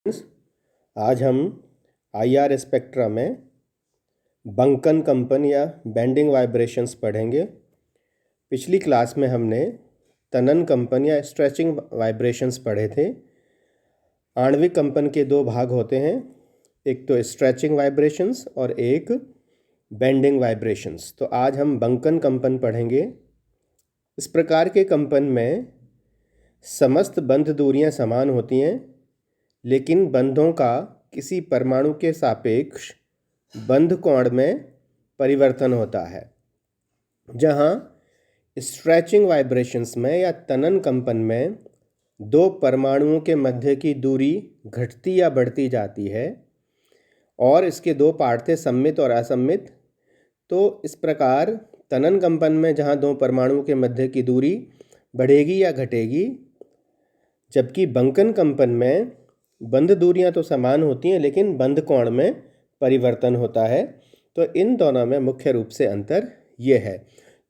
आज हम IR spectra में बंकन कंपन या बेंडिंग वाइब्रेशंस पढ़ेंगे। पिछली क्लास में हमने तनन कंपन या स्ट्रेचिंग वाइब्रेशंस पढ़े थे। आणविक कंपन के दो भाग होते हैं, एक तो स्ट्रेचिंग वाइब्रेशंस और एक बेंडिंग वाइब्रेशंस। तो आज हम बंकन कंपन पढ़ेंगे। इस प्रकार के कंपन में समस्त बंध दूरियां समान होती हैं, लेकिन बंधों का किसी परमाणु के सापेक्ष बंध कोण में परिवर्तन होता है। जहां स्ट्रेचिंग वाइब्रेशंस में या तनन कंपन में दो परमाणुओं के मध्य की दूरी घटती या बढ़ती जाती है और इसके दो पार्ट थे, सममित और असममित। तो इस प्रकार तनन कंपन में जहां दो परमाणुओं के मध्य की दूरी बढ़ेगी या घटेगी, जबकि बंकन कंपन में बंध दूरियां तो समान होती हैं लेकिन बंध कोण में परिवर्तन होता है। तो इन दोनों में मुख्य रूप से अंतर ये है।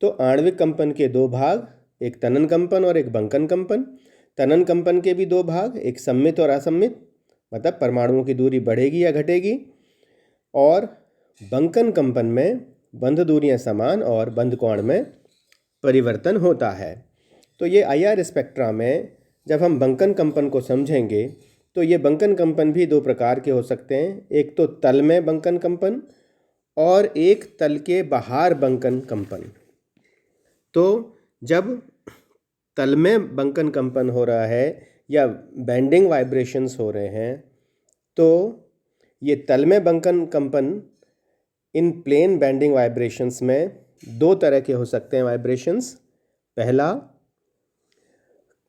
तो आणविक कंपन के दो भाग, एक तनन कंपन और एक बंकन कंपन। तनन कंपन के भी दो भाग, एक सममित और असममित, मतलब परमाणुओं की दूरी बढ़ेगी या घटेगी, और बंकन कंपन में बंध दूरियां समान और बंध कोण में परिवर्तन होता है। तो ये आईआर स्पेक्ट्रा में जब हम बंकन कंपन को समझेंगे तो ये बंकन कंपन भी दो प्रकार के हो सकते हैं, एक तो तल में बंकन कंपन और एक तल के बाहर बंकन कंपन। तो जब तल में बंकन कंपन हो रहा है या बेंडिंग वाइब्रेशंस हो रहे हैं, तो ये तल में बंकन कंपन इन प्लेन बेंडिंग वाइब्रेशंस में दो तरह के हो सकते हैं वाइब्रेशंस। पहला,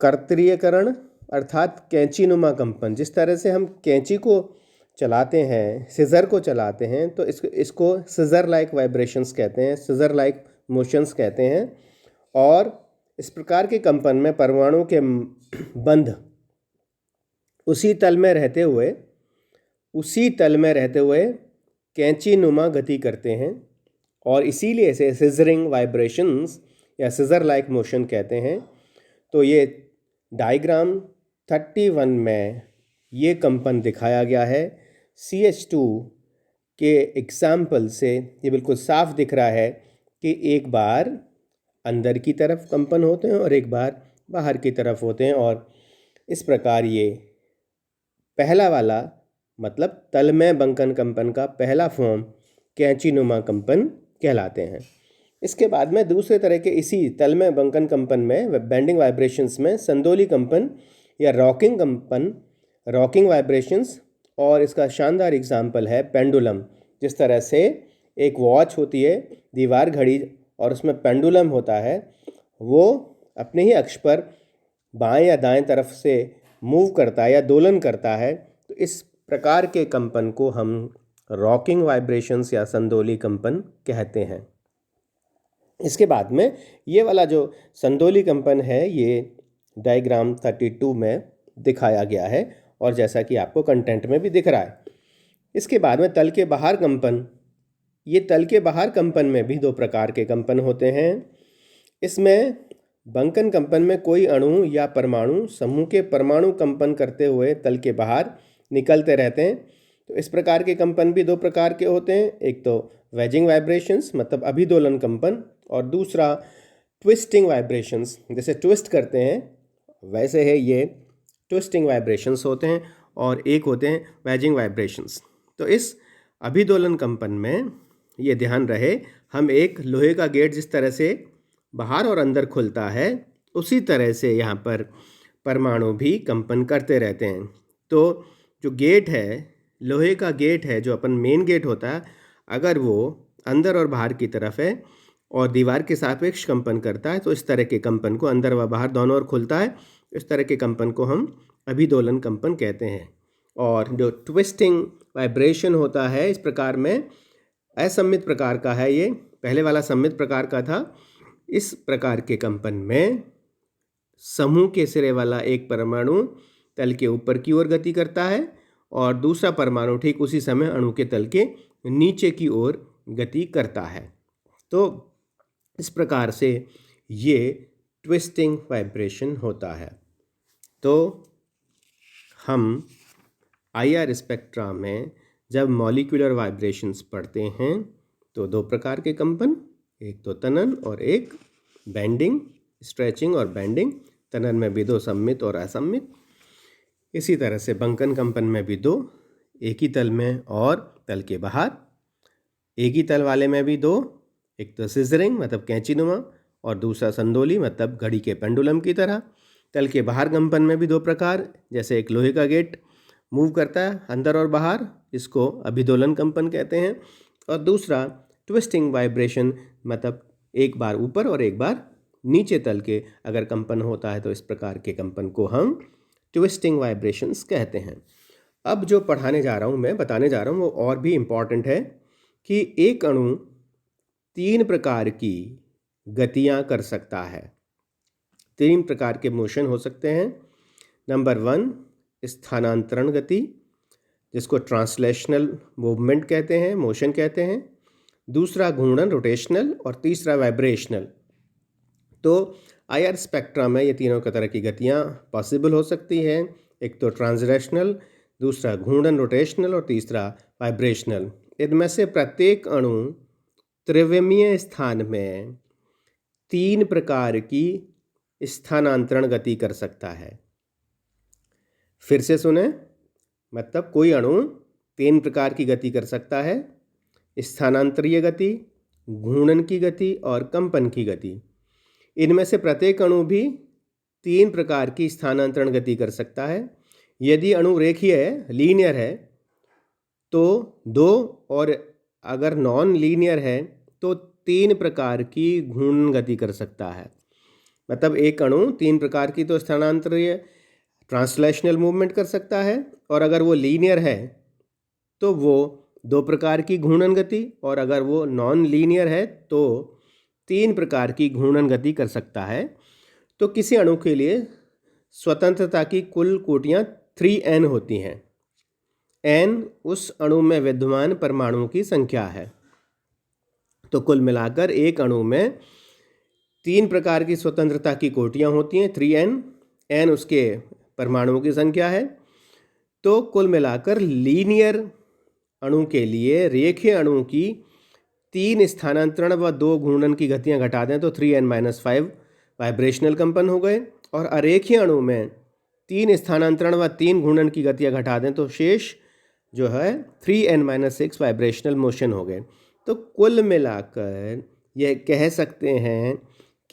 कर्तरीयकरण अर्थात कैंचीनुमा कंपन। जिस तरह से हम कैंची को चलाते हैं, सिज़र को चलाते हैं, तो इसको सिज़र लाइक वाइब्रेशंस कहते हैं, सिज़र लाइक मोशंस कहते हैं। और इस प्रकार के कंपन में परमाणु के बंध उसी तल में रहते हुए कैंचीनुमा गति करते हैं और इसीलिए इसे सिजरिंग वाइब्रेशंस या सिज़र लाइक मोशन कहते हैं। तो ये डायग्राम 31 में ये कंपन दिखाया गया है। CH2 के एग्जाम्पल से ये बिल्कुल साफ दिख रहा है कि एक बार अंदर की तरफ कंपन होते हैं और एक बार बाहर की तरफ होते हैं, और इस प्रकार ये पहला वाला मतलब तल में बंकन कंपन का पहला फॉर्म कैंचीनुमा कंपन कहलाते हैं। इसके बाद में दूसरे तरह के इसी तल में बंकन कंपन में बेंडिंग वाइब्रेशंस में संदोली कंपन या रॉकिंग कंपन, रॉकिंग वाइब्रेशंस, और इसका शानदार एग्जाम्पल है पेंडुलम। जिस तरह से एक वॉच होती है, दीवार घड़ी, और उसमें पेंडुलम होता है, वो अपने ही अक्ष पर बाएं या दाएं तरफ से मूव करता है या दोलन करता है। तो इस प्रकार के कंपन को हम रॉकिंग वाइब्रेशंस या संदोली कंपन कहते हैं। इसके बाद में ये वाला जो संदोली कंपन है, ये डायग्राम 32 में दिखाया गया है और जैसा कि आपको कंटेंट में भी दिख रहा है। इसके बाद में तल के बाहर कंपन। ये तल के बाहर कंपन में भी दो प्रकार के कंपन होते हैं। इसमें बंकन कंपन में कोई अणु या परमाणु समूह के परमाणु कंपन करते हुए तल के बाहर निकलते रहते हैं। तो इस प्रकार के कंपन भी दो प्रकार के होते हैं, एक तो वेजिंग वाइब्रेशंस मतलब अभिदोलन कंपन, और दूसरा ट्विस्टिंग वाइब्रेशंस, जैसे ट्विस्ट करते हैं वैसे है ये ट्विस्टिंग वाइब्रेशंस होते हैं, और एक होते हैं वेजिंग वाइब्रेशंस। तो इस अभिदोलन कंपन में ये ध्यान रहे, हम एक लोहे का गेट जिस तरह से बाहर और अंदर खुलता है, उसी तरह से यहाँ पर परमाणु भी कंपन करते रहते हैं। तो जो गेट है, लोहे का गेट है, जो अपन मेन गेट होता है, अगर वो अंदर और बाहर की तरफ है और दीवार के सापेक्ष कंपन करता है, तो इस तरह के कंपन को अंदर व बाहर दोनों ओर खुलता है, इस तरह के कंपन को हम अभिदोलन कंपन कहते हैं। और जो ट्विस्टिंग वाइब्रेशन होता है, इस प्रकार में असममित प्रकार का है, ये पहले वाला सममित प्रकार का था। इस प्रकार के कंपन में समूह के सिरे वाला एक परमाणु तल के ऊपर की ओर गति करता है और दूसरा परमाणु ठीक उसी समय अणु के तल के नीचे की ओर गति करता है। तो इस प्रकार से ये ट्विस्टिंग वाइब्रेशन होता है। तो हम IR स्पेक्ट्रा में जब मॉलिक्यूलर वाइब्रेशंस पढ़ते हैं तो दो प्रकार के कंपन, एक तो तनन और एक बेंडिंग, स्ट्रेचिंग और बेंडिंग। तनन में भी दो, सममित और असममित। इसी तरह से बंकन कंपन में भी दो, एक ही तल में और तल के बाहर। एक ही तल वाले में भी दो, एक तो सिजरिंग मतलब कैंचीनुमा और दूसरा संदोली मतलब घड़ी के पेंडुलम की तरह। तल के बाहर कंपन में भी दो प्रकार, जैसे एक लोहे का गेट मूव करता है अंदर और बाहर, इसको अभिदोलन कंपन कहते हैं, और दूसरा ट्विस्टिंग वाइब्रेशन मतलब एक बार ऊपर और एक बार नीचे तल के अगर कंपन होता है तो इस प्रकार के कंपन को हम ट्विस्टिंग वाइब्रेशंस कहते हैं। अब जो पढ़ाने जा रहा हूँ, मैं बताने जा रहा हूँ, वो और भी इम्पॉर्टेंट है कि एक अणु 3 प्रकार की गतियाँ कर सकता है। 3 प्रकार के मोशन हो सकते हैं। नंबर 1 स्थानांतरण गति, जिसको ट्रांसलेशनल मूवमेंट कहते हैं, मोशन कहते हैं। दूसरा घूर्णन रोटेशनल, और तीसरा वाइब्रेशनल। तो IR स्पेक्ट्रा में ये तीनों तरह की गतियाँ पॉसिबल हो सकती हैं। एक तो ट्रांसलेशनल, दूसरा घूर्णन रोटेशनल और तीसरा वाइब्रेशनल। इनमें से प्रत्येक अणु त्रिविमीय स्थान में 3 प्रकार की स्थानांतरण गति कर सकता है। फिर से सुने, मतलब कोई अणु 3 प्रकार की गति कर सकता है: स्थानांतरीय गति, घूर्णन की गति और कंपन की गति। इनमें से प्रत्येक अणु भी 3 प्रकार की स्थानांतरण गति कर सकता है। यदि अणु रेखीय है, लीनियर है, तो 2, और अगर नॉन लीनियर है तो 3 प्रकार की घूर्णन गति कर सकता है। मतलब एक अणु 3 प्रकार की तो स्थानांतरीय ट्रांसलेशनल मूवमेंट कर सकता है, और अगर वो लीनियर है तो वो 2 प्रकार की घूर्णन गति, और अगर वो नॉन लीनियर है तो 3 प्रकार की घूर्णन गति कर सकता है। तो किसी अणु के लिए स्वतंत्रता की कुल कोटियाँ 3n होती हैं। n उस अणु में विद्यमान परमाणुओं की संख्या है। तो कुल मिलाकर एक अणु में 3 प्रकार की स्वतंत्रता की कोटियाँ होती हैं, 3n। n उसके परमाणुओं की संख्या है। तो कुल मिलाकर लीनियर अणु के लिए रेखीय अणु की 3 स्थानांतरण व 2 घूर्णन की गतियां घटा दें तो 3n-5 वाइब्रेशनल कंपन हो गए, और अरेखीय अणु में 3 स्थानांतरण व 3 घूर्णन की गतियां घटा दें तो शेष जो है 3n-6 वाइब्रेशनल मोशन हो गए। तो कुल मिलाकर यह कह सकते हैं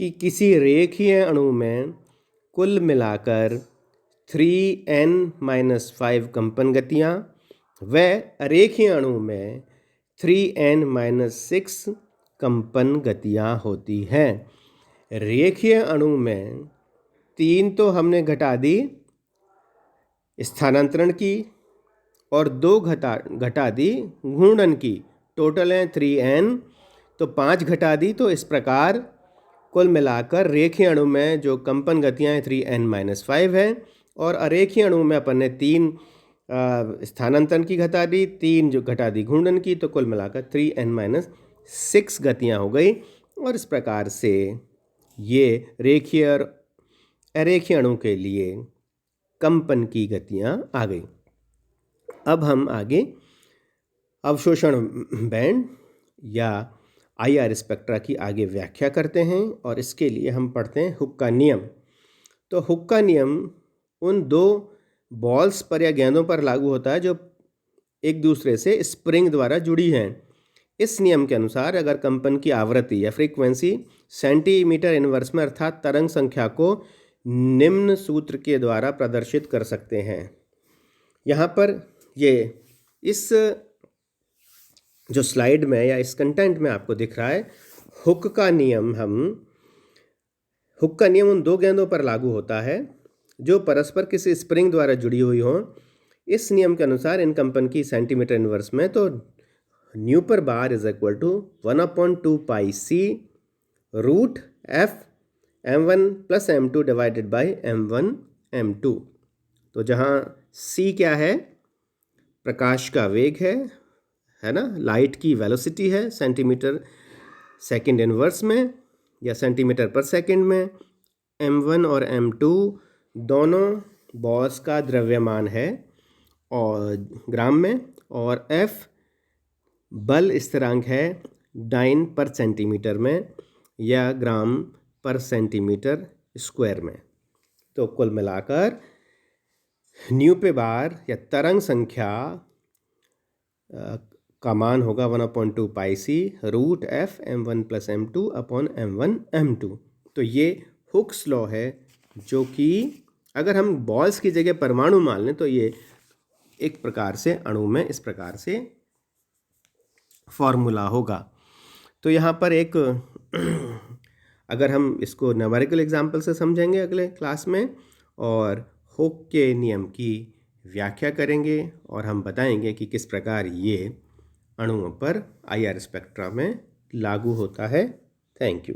कि किसी रेखीय अणु में कुल मिलाकर 3n-5 कंपन गतियाँ व अरेखीय अणु में 3n-6 कंपन गतियाँ होती हैं। रेखीय अणु में 3 तो हमने घटा दी स्थानांतरण की, और 2 घटा दी घूर्णन की। टोटल है 3n, तो 5 घटा दी। तो इस प्रकार कुल मिलाकर रेखीय अणु में जो कंपन गतियाँ हैं 3n-5 है, और अरेखीय अणु में अपन ने 3 स्थानांतरण की घटा दी, 3 जो घटा दी घूर्णन की, तो कुल मिलाकर 3n-6 गतियाँ हो गई। और इस प्रकार से ये रेखीय और अरेखीय अणु के लिए कंपन की गतियाँ आ गई। अब हम आगे अवशोषण बैंड या IR स्पेक्ट्रा की आगे व्याख्या करते हैं, और इसके लिए हम पढ़ते हैं हुक का नियम। तो हुक का नियम उन 2 बॉल्स पर या गेंदों पर लागू होता है जो एक दूसरे से स्प्रिंग द्वारा जुड़ी हैं। इस नियम के अनुसार अगर कंपन की आवृत्ति या फ्रीक्वेंसी सेंटीमीटर इनवर्स में, अर्थात तरंग संख्या को निम्न सूत्र के द्वारा प्रदर्शित कर सकते हैं। यहाँ पर ये इस जो स्लाइड में या इस कंटेंट में आपको दिख रहा है, हुक का नियम उन 2 गेंदों पर लागू होता है जो परस्पर किसी स्प्रिंग द्वारा जुड़ी हुई हों। इस नियम के अनुसार इन कंपन की सेंटीमीटर इनवर्स में तो न्यू पर bar is equal to 1/2 pi c root f m1 plus m2 divided by m1 m2। तो जहाँ c क्या है, प्रकाश का वेग है ना, लाइट की वेलोसिटी है सेंटीमीटर सेकंड इनवर्स में या सेंटीमीटर पर सेकंड में। m1 और m2 दोनों बॉल्स का द्रव्यमान है, और ग्राम में, और F बल स्थिरांक है डाइन पर सेंटीमीटर में या ग्राम पर सेंटीमीटर स्क्वायर में। तो कुल मिलाकर न्यू पे बार या तरंग संख्या का मान होगा 1/2 पाई सी root F m1 + m2 upon m1 m2। तो ये हुक्स लॉ है, जो कि अगर हम बॉल्स की जगह परमाणु मान लें तो ये एक प्रकार से अणु में इस प्रकार से फॉर्मूला होगा। तो यहाँ पर एक अगर हम इसको न्यूमेरिकल एग्जाम्पल से समझेंगे अगले क्लास में, और हुक के नियम की व्याख्या करेंगे, और हम बताएंगे कि किस प्रकार ये अणुओं पर IR स्पेक्ट्रा में लागू होता है। Thank you.